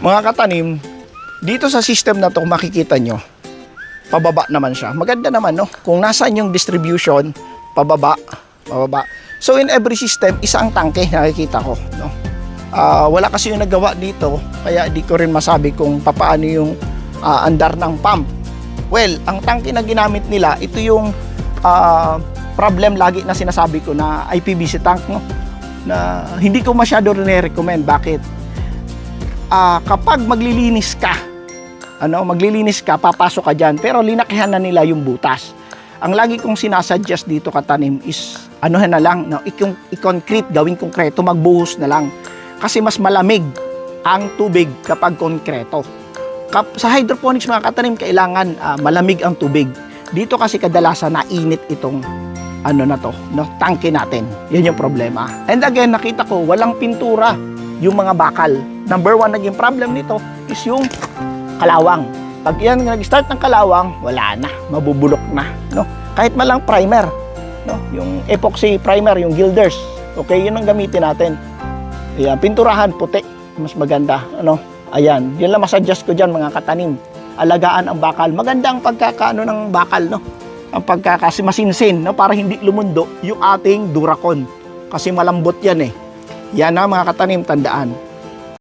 Mga katanim, dito sa system na to, makikita nyo, pababa naman siya. Maganda naman, no? Kung nasaan yung distribution, pababa. So in every system, isa ang tangke, nakikita ko, no? Wala kasi yung nagawa dito, kaya di ko rin masabi kung paano yung andar ng pump. Well, ang tangke na ginamit nila, ito yung problem lagi na sinasabi ko na IPVC tank, no? Na hindi ko masyado rin-recommend. Bakit? Kapag maglilinis ka, papasok ka dyan, pero linakihan na nila yung butas. Ang lagi kong sinasuggest dito katanim is, anuhan na lang, no? I-concrete, gawing konkreto, magbuhos na lang. Kasi mas malamig ang tubig kapag konkreto. Sa hydroponics mga katanim, kailangan malamig ang tubig. Dito kasi kadalasan nainit itong tangke natin. Yan yung problema. And again, nakita ko, walang pintura yung mga bakal. Number one, naging problem nito is yung kalawang. Pag yan nag-start ng kalawang, wala na, mabubulok na, no? Kahit malang primer, no? Yung epoxy primer, yung Gilders. Okay, yun ang gamitin natin. Ayan, pinturahan puti, mas maganda, ano? Ayan, yun lang masuggest ko diyan mga katanim. Alagaan ang bakal. Maganda ang pagkakaano ng bakal, no? Ang pagkakasi masinsin, no, para hindi lumundo yung ating Duracon. Kasi malambot yan eh. Yan na mga katanim, tandaan.